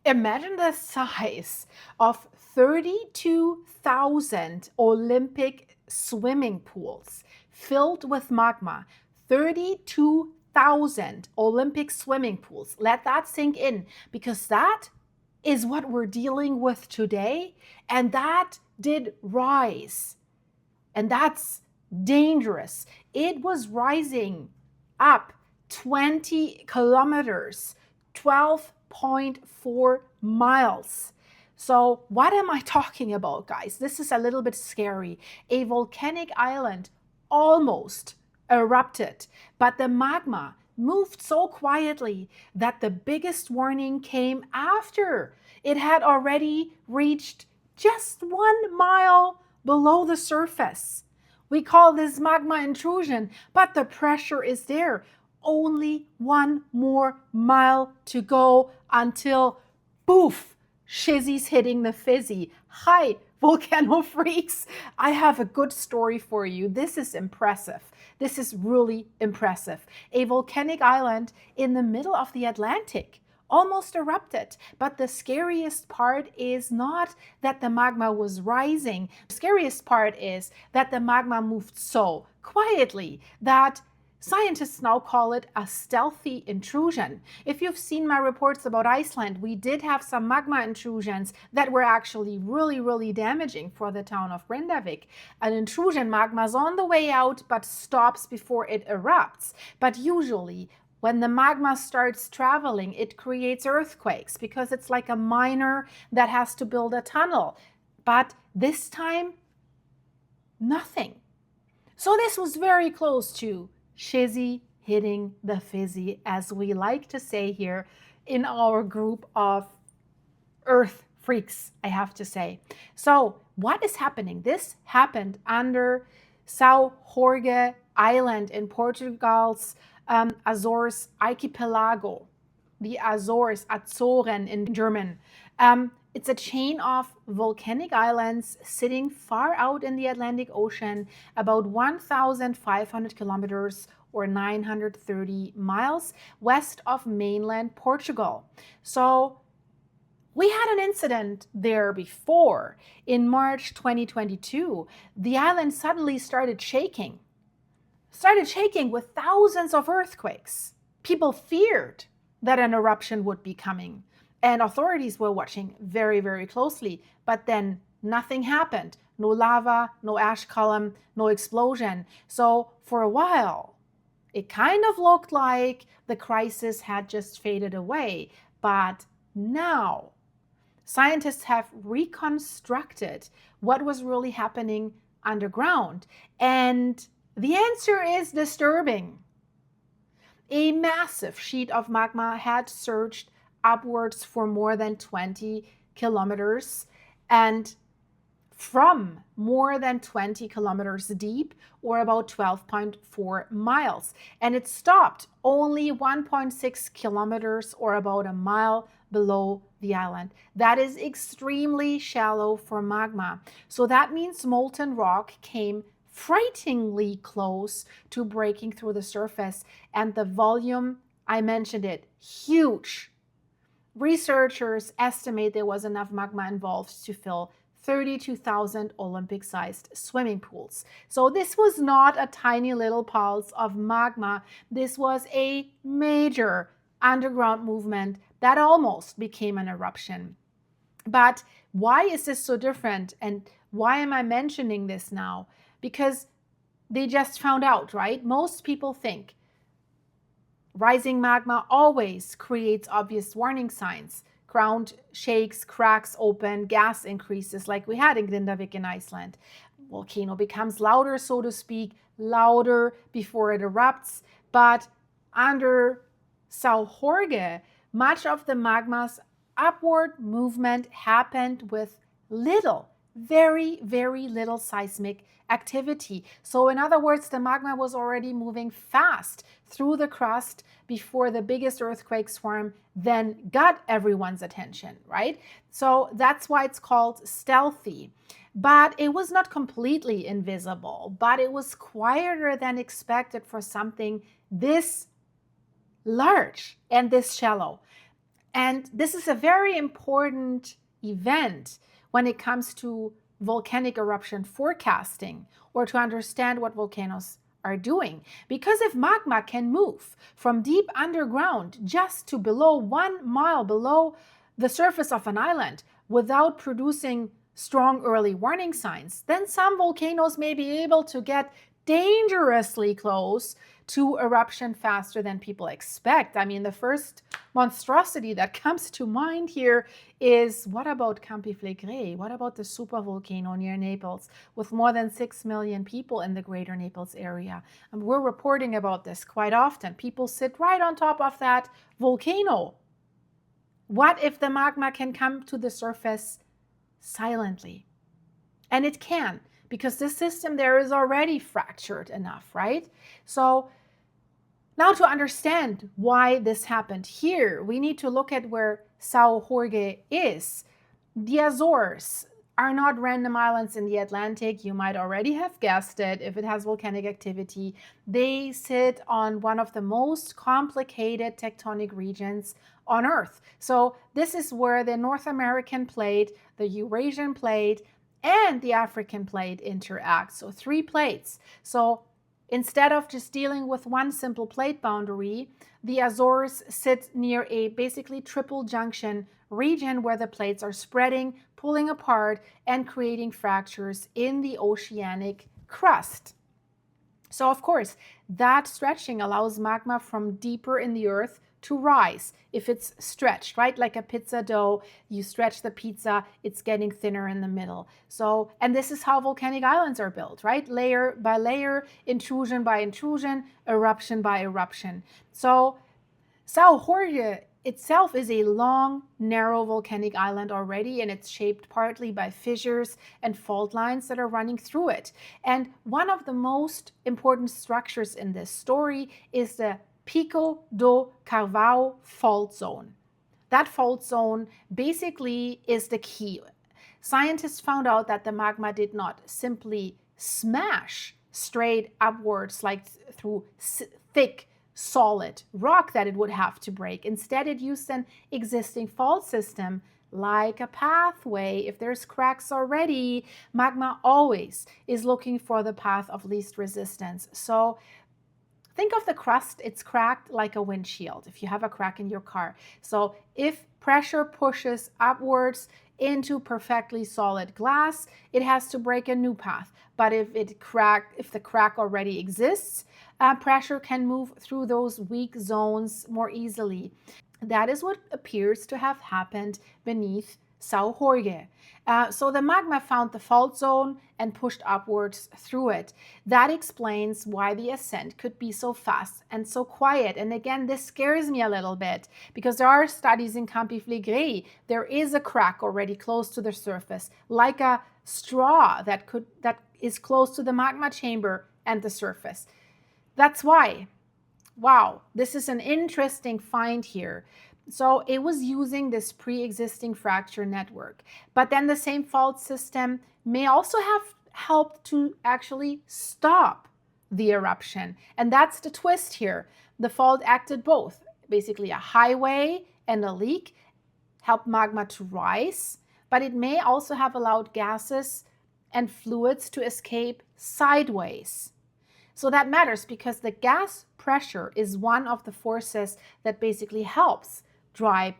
Imagine the size of 32,000 Olympic swimming pools filled with magma. 32,000 Olympic swimming pools. Let that sink in, because that is what we're dealing with today. And that did rise. And that's dangerous. It was rising up 20 kilometers, 12.4 miles. So what am I talking about, guys? This is a little bit scary. A volcanic island almost erupted, but the magma moved so quietly that the biggest warning came after it had already reached just 1 mile below the surface. We call this magma intrusion, but the pressure is there. Only 1 more mile to go until, poof, shizzy's hitting the fizzy. Hi, volcano freaks. I have a good story for you. This is impressive. This is really impressive. A volcanic island in the middle of the Atlantic almost erupted. But the scariest part is not that the magma was rising. The scariest part is that the magma moved so quietly that scientists now call it a stealthy intrusion. If you've seen my reports about Iceland, we did have some magma intrusions that were actually really, really damaging for the town of Grindavik. An intrusion, magma's on the way out but stops before it erupts. But usually, when the magma starts traveling, it creates earthquakes because it's like a miner that has to build a tunnel. But this time, nothing. So this was very close to shizzy hitting the fizzy, as we like to say here in our group of earth freaks, I have to say. So what is happening? This happened under Sao Jorge Island in Portugal's Azores archipelago, the Azores, Azoren in German. It's a chain of volcanic islands sitting far out in the Atlantic Ocean, about 1,500 kilometers or 930 miles west of mainland Portugal. So we had an incident there before. In March 2022, the island suddenly started shaking with thousands of earthquakes. People feared that an eruption would be coming, and authorities were watching very, very closely. But then nothing happened. No lava, no ash column, no explosion. So for a while, it kind of looked like the crisis had just faded away. But now, scientists have reconstructed what was really happening underground. And the answer is disturbing. A massive sheet of magma had surged upwards for more than 20 kilometers and from more than 20 kilometers deep, or about 12.4 miles. And it stopped only 1.6 kilometers or about a mile below the island. That is extremely shallow for magma. So that means molten rock came frighteningly close to breaking through the surface, and the volume, I mentioned it, huge. Researchers estimate there was enough magma involved to fill 32,000 Olympic-sized swimming pools. So this was not a tiny little pulse of magma. This was a major underground movement that almost became an eruption. But why is this so different? And why am I mentioning this now? Because they just found out, right? Most people think rising magma always creates obvious warning signs. Ground shakes, cracks open, gas increases like we had in Grindavik in Iceland. Volcano becomes louder, so to speak, louder before it erupts. But under Sao Jorge, much of the magma's upward movement happened with little, very, very little seismic activity. So in other words, the magma was already moving fast through the crust before the biggest earthquake swarm then got everyone's attention, right? So that's why it's called stealthy. But it was not completely invisible, but it was quieter than expected for something this large and this shallow. And this is a very important event when it comes to volcanic eruption forecasting, or to understand what volcanoes are doing. Because if magma can move from deep underground just to below 1 mile below the surface of an island without producing strong early warning signs, then some volcanoes may be able to get dangerously close to eruption faster than people expect. I mean, the first monstrosity that comes to mind here is, what about Campiflégret? What about the supervolcano near Naples with more than 6 million people in the greater Naples area? And we're reporting about this quite often. People sit right on top of that volcano. What if the magma can come to the surface silently? And it can, because the system there is already fractured enough, right? So now, to understand why this happened here, we need to look at where Sao Jorge is. The Azores are not random islands in the Atlantic. You might already have guessed it if it has volcanic activity. They sit on one of the most complicated tectonic regions on Earth. So this is where the North American plate, the Eurasian plate, and the African plate interact. So 3 plates. So instead of just dealing with one simple plate boundary, the Azores sit near a basically triple junction region where the plates are spreading, pulling apart, and creating fractures in the oceanic crust. So, of course, that stretching allows magma from deeper in the earth to rise if it's stretched, right? Like a pizza dough, you stretch the pizza, it's getting thinner in the middle. So, and this is how volcanic islands are built, right? Layer by layer, intrusion by intrusion, eruption by eruption. So, Sao Jorge itself is a long, narrow volcanic island already, and it's shaped partly by fissures and fault lines that are running through it. And one of the most important structures in this story is the Pico do Carvão fault zone. That fault zone basically is the key. Scientists found out that the magma did not simply smash straight upwards like through thick, solid rock that it would have to break. Instead, it used an existing fault system like a pathway. If there's cracks already, magma always is looking for the path of least resistance. So think of the crust, it's cracked like a windshield if you have a crack in your car. So if pressure pushes upwards into perfectly solid glass, it has to break a new path. But if the crack already exists, pressure can move through those weak zones more easily. That is what appears to have happened beneath Sao Jorge. So the magma found the fault zone and pushed upwards through it. That explains why the ascent could be so fast and so quiet. And again, this scares me a little bit because there are studies in Campiflégret. There is a crack already close to the surface, like a straw that is close to the magma chamber and the surface. That's why. Wow, this is an interesting find here. So it was using this pre-existing fracture network. But then the same fault system may also have helped to actually stop the eruption. And that's the twist here. The fault acted both. Basically a highway and a leak helped magma to rise, but it may also have allowed gases and fluids to escape sideways. So that matters because the gas pressure is one of the forces that basically helps drive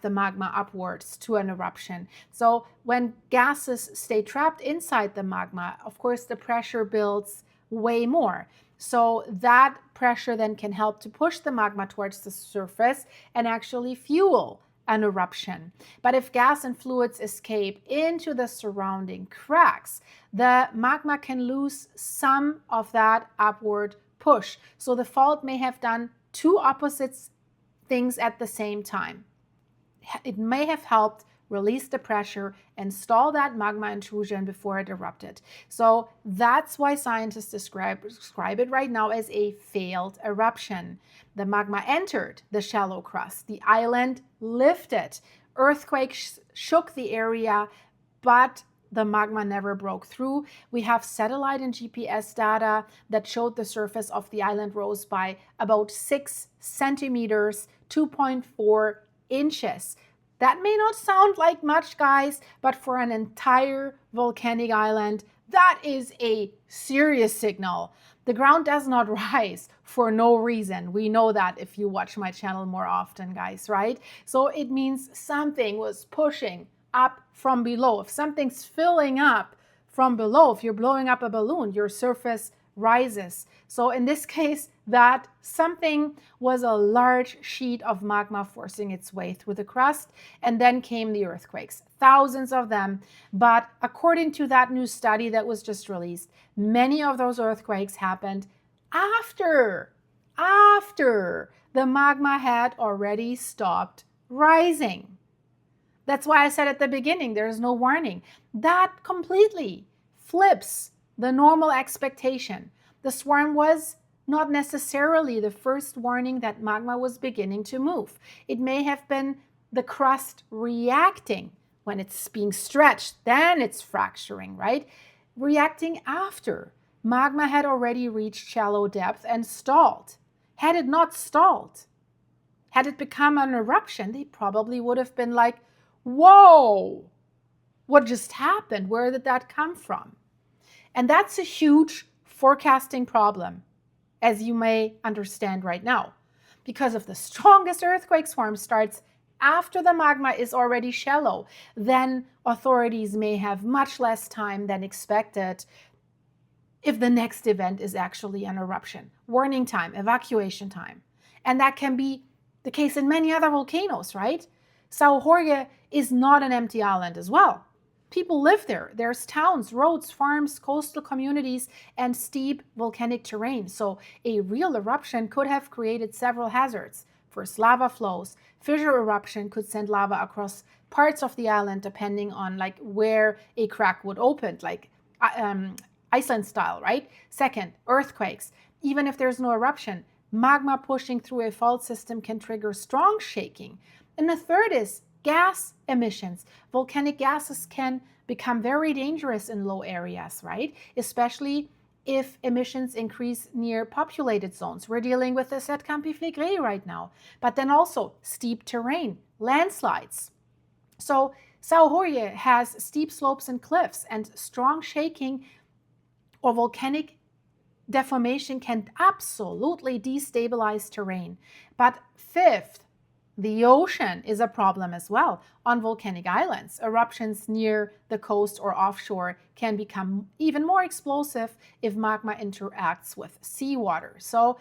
the magma upwards to an eruption. So when gases stay trapped inside the magma, of course, the pressure builds way more. So that pressure then can help to push the magma towards the surface and actually fuel an eruption. But if gas and fluids escape into the surrounding cracks, the magma can lose some of that upward push. So the fault may have done two opposite things at the same time. It may have helped release the pressure and stall that magma intrusion before it erupted. So that's why scientists describe it right now as a failed eruption. The magma entered the shallow crust. The island lifted. Earthquakes shook the area, but the magma never broke through. We have satellite and GPS data that showed the surface of the island rose by about 6 centimeters, 2.4 inches. That may not sound like much, guys, but for an entire volcanic island, that is a serious signal. The ground does not rise for no reason. We know that if you watch my channel more often, guys, right? So it means something was pushing up from below. If something's filling up from below, if you're blowing up a balloon, your surface rises. So in this case, that something was a large sheet of magma forcing its way through the crust, and then came the earthquakes, thousands of them. But according to that new study that was just released, many of those earthquakes happened after the magma had already stopped rising. That's why I said at the beginning, there is no warning. That completely flips the normal expectation. The swarm was not necessarily the first warning that magma was beginning to move. It may have been the crust reacting when it's being stretched, then it's fracturing, right? Reacting after magma had already reached shallow depth and stalled. Had it not stalled, had it become an eruption, they probably would have been like, whoa, what just happened? Where did that come from? And that's a huge forecasting problem, as you may understand right now, because if the strongest earthquake swarm starts after the magma is already shallow, then authorities may have much less time than expected if the next event is actually an eruption. Warning time, evacuation time. And that can be the case in many other volcanoes, right? Sao Jorge is not an empty island as well. People live there. There's towns, roads, farms, coastal communities, and steep volcanic terrain. So a real eruption could have created several hazards. First, lava flows. Fissure eruption could send lava across parts of the island depending on like where a crack would open, like Iceland style, right? Second, earthquakes. Even if there's no eruption, magma pushing through a fault system can trigger strong shaking. And the third is gas emissions. Volcanic gases can become very dangerous in low areas, right? Especially if emissions increase near populated zones. We're dealing with this at Campi Flegrei right now. But then also steep terrain, landslides. So Sao Jorge has steep slopes and cliffs, and strong shaking or volcanic deformation can absolutely destabilize terrain. But fifth, the ocean is a problem as well. On volcanic islands, eruptions near the coast or offshore can become even more explosive if magma interacts with seawater. So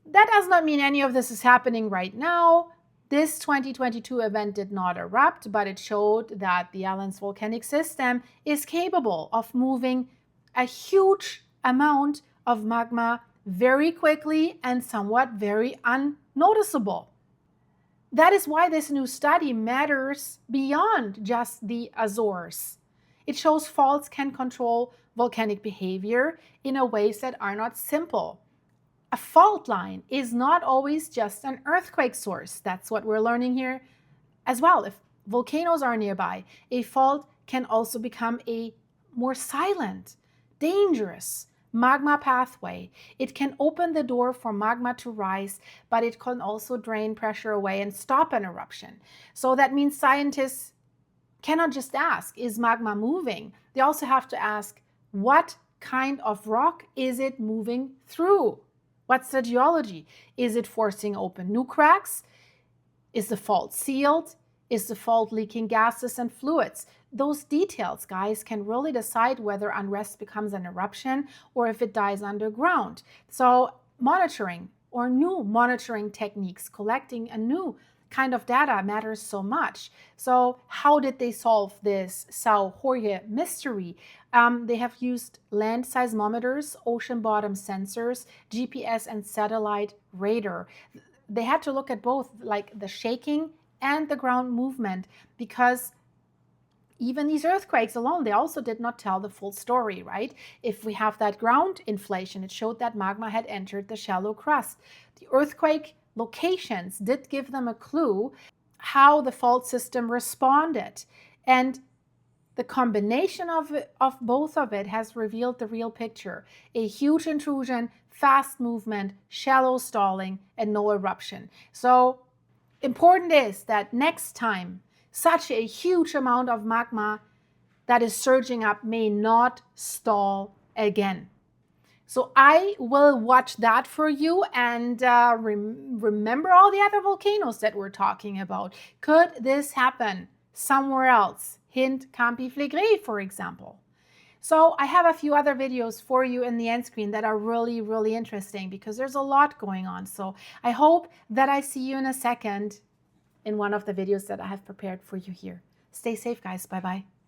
that does not mean any of this is happening right now. This 2022 event did not erupt, but it showed that the island's volcanic system is capable of moving a huge amount of magma very quickly and somewhat very unnoticeable. That is why this new study matters beyond just the Azores. It shows faults can control volcanic behavior in ways that are not simple. A fault line is not always just an earthquake source. That's what we're learning here as well. If volcanoes are nearby, a fault can also become a more silent, dangerous magma pathway. It can open the door for magma to rise, but it can also drain pressure away and stop an eruption. So that means scientists cannot just ask, is magma moving? They also have to ask, what kind of rock is it moving through? What's the geology? Is it forcing open new cracks? Is the fault sealed? Is the fault leaking gases and fluids? Those details, guys, can really decide whether unrest becomes an eruption or if it dies underground. So monitoring or new monitoring techniques, collecting a new kind of data matters so much. So how did they solve this Sao Jorge mystery? They have used land seismometers, ocean bottom sensors, GPS, and satellite radar. They had to look at both, like the shaking and the ground movement, because even these earthquakes alone, they also did not tell the full story, right? If we have that ground inflation, it showed that magma had entered the shallow crust. The earthquake locations did give them a clue how the fault system responded. And the combination of both of it has revealed the real picture. A huge intrusion, fast movement, shallow stalling, and no eruption. So important is that next time such a huge amount of magma that is surging up may not stall again. So I will watch that for you and remember all the other volcanoes that we're talking about. Could this happen somewhere else? Hint, Campi Flegrei, for example. So I have a few other videos for you in the end screen that are really, really interesting because there's a lot going on. So I hope that I see you in a second in one of the videos that I have prepared for you here. Stay safe, guys. Bye-bye.